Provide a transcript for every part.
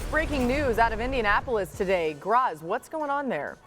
Biggest breaking news out of Indianapolis today. Graz, what's going on there?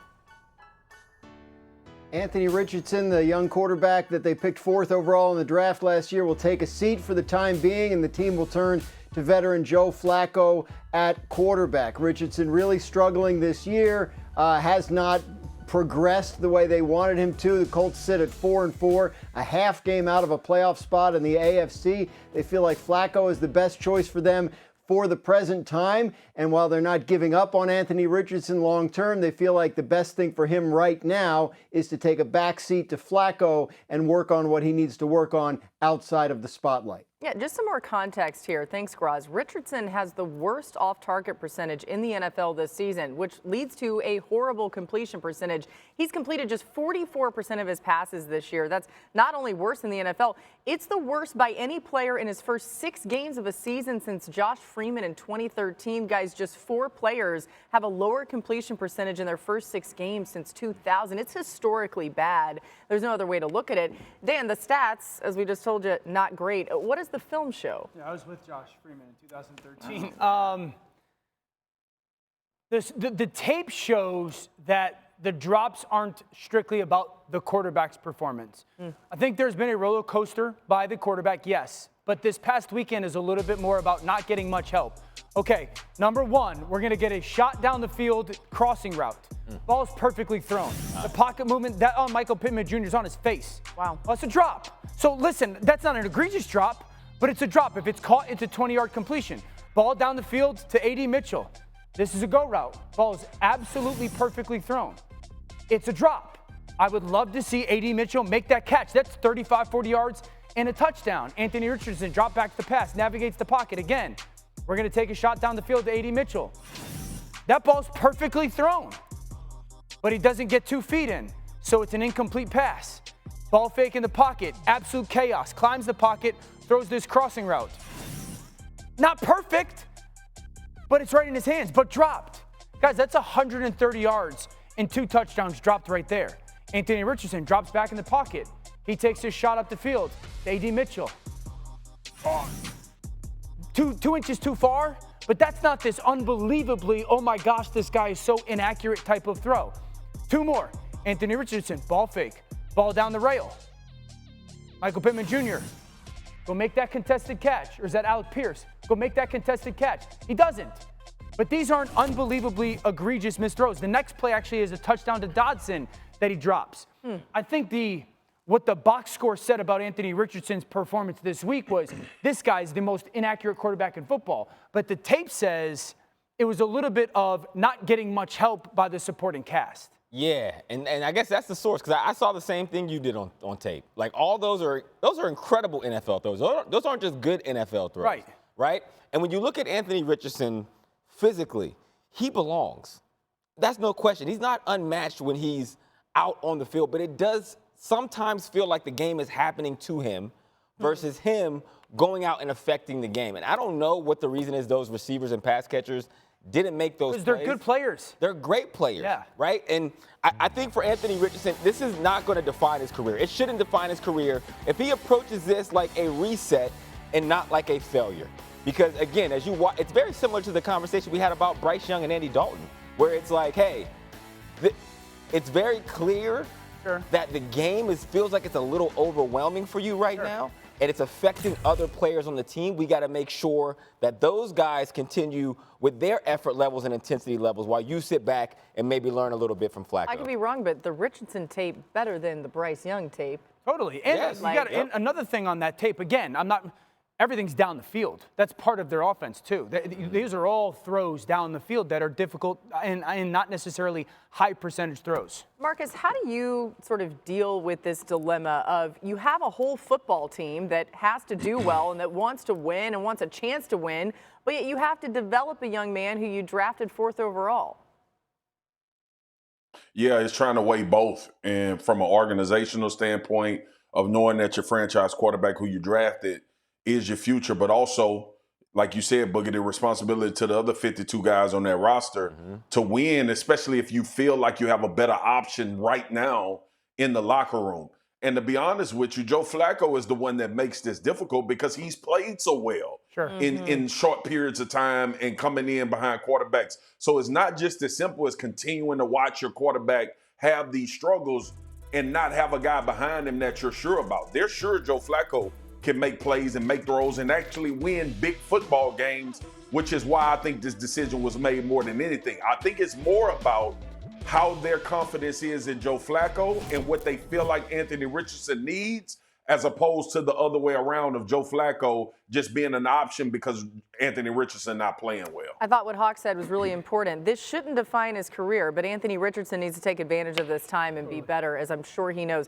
Anthony Richardson, the young quarterback that they picked 4th overall in the draft last year, will take a seat for the time being, and the team will turn to veteran Joe Flacco at quarterback. Richardson really struggling this year, has not progressed the way they wanted him to. The Colts sit at 4-4, a half game out of a playoff spot in the AFC. They feel like Flacco is the best choice for them for the present time, and while they're not giving up on Anthony Richardson long term, they feel like the best thing for him right now is to take a back seat to Flacco and work on what he needs to work on outside of the spotlight. Yeah, just some more context here. Thanks, Graz. Richardson has the worst off-target percentage in the NFL this season, which leads to a horrible completion percentage. He's completed just 44% of his passes this year. That's not only worse than the NFL, it's the worst by any player in his first 6 games of a season since Josh Freeman in 2013. Guys, just 4 players have a lower completion percentage in their first 6 games since 2000. It's historically bad. There's no other way to look at it. Dan, the stats, as we just told you, not great. What does the film show? Yeah, I was with Josh Freeman in 2013. The tape shows that the drops aren't strictly about the quarterback's performance. I think there's been a roller coaster by the quarterback, yes. But this past weekend is a little bit more about not getting much help. Okay, number 1, we're going to get a shot down the field crossing route. Ball's perfectly thrown. The pocket movement, that on Michael Pittman Jr. is on his face. Wow. Well, it's a drop. So listen, that's not an egregious drop, but it's a drop. If it's caught, it's a 20-yard completion. Ball down the field to A.D. Mitchell. This is a go route. Ball is absolutely perfectly thrown. It's a drop. I would love to see A.D. Mitchell make that catch. That's 35, 40 yards and a touchdown. Anthony Richardson drop back to the pass, navigates the pocket again. We're going to take a shot down the field to A.D. Mitchell. That ball's perfectly thrown, but he doesn't get 2 feet in, so it's an incomplete pass. Ball fake in the pocket, absolute chaos. Climbs the pocket, throws this crossing route. Not perfect, but it's right in his hands, but dropped. Guys, that's 130 yards and 2 touchdowns dropped right there. Anthony Richardson drops back in the pocket. He takes his shot up the field to A.D. Mitchell. 2 inches too far, but that's not this unbelievably, oh my gosh, this guy is so inaccurate type of throw. 2 more. Anthony Richardson, ball fake, ball down the rail. Michael Pittman Jr., go make that contested catch. Or is that Alec Pierce? Go make that contested catch. He doesn't. But these aren't unbelievably egregious missed throws. The next play actually is a touchdown to Dodson that he drops. I think what the box score said about Anthony Richardson's performance this week was this guy's the most inaccurate quarterback in football. But the tape says it was a little bit of not getting much help by the supporting cast. Yeah, and I guess that's the source, because I saw the same thing you did on tape. Like, all those are incredible NFL throws. Those aren't just good NFL throws. Right? And when you look at Anthony Richardson physically, he belongs. That's no question. He's not unmatched when he's out on the field, but it does sometimes feel like the game is happening to him versus him going out and affecting the game. And I don't know what the reason is those receivers and pass catchers didn't make those plays. Because they're good players. They're great players, right? And I think for Anthony Richardson, this is not going to define his career. It shouldn't define his career if he approaches this like a reset and not like a failure. Because, again, as you watch, it's very similar to the conversation we had about Bryce Young and Andy Dalton, where it's like, hey, it's very clear that the game feels like it's a little overwhelming for you right now, and it's affecting other players on the team. We got to make sure that those guys continue with their effort levels and intensity levels while you sit back and maybe learn a little bit from Flacco. I could be wrong, but the Richardson tape better than the Bryce Young tape. Totally. And and another thing on that tape, again, everything's down the field. That's part of their offense, too. These are all throws down the field that are difficult and not necessarily high percentage throws. Marcus, how do you sort of deal with this dilemma of you have a whole football team that has to do well and that wants to win and wants a chance to win, but yet you have to develop a young man who you drafted 4th overall? Yeah, it's trying to weigh both. And from an organizational standpoint of knowing that your franchise quarterback who you drafted is your future, but also, like you said, Boogie, the responsibility to the other 52 guys on that roster to win, especially if you feel like you have a better option right now in the locker room. And to be honest with you, Joe Flacco is the one that makes this difficult because he's played so well. in short periods of time and coming in behind quarterbacks. So it's not just as simple as continuing to watch your quarterback have these struggles and not have a guy behind him that you're sure about. They're sure Joe Flacco can make plays and make throws and actually win big football games, which is why I think this decision was made more than anything. I think it's more about how their confidence is in Joe Flacco and what they feel like Anthony Richardson needs, as opposed to the other way around of Joe Flacco just being an option because Anthony Richardson not playing well. I thought what Hawk said was really important. This shouldn't define his career, but Anthony Richardson needs to take advantage of this time and be better, as I'm sure he knows.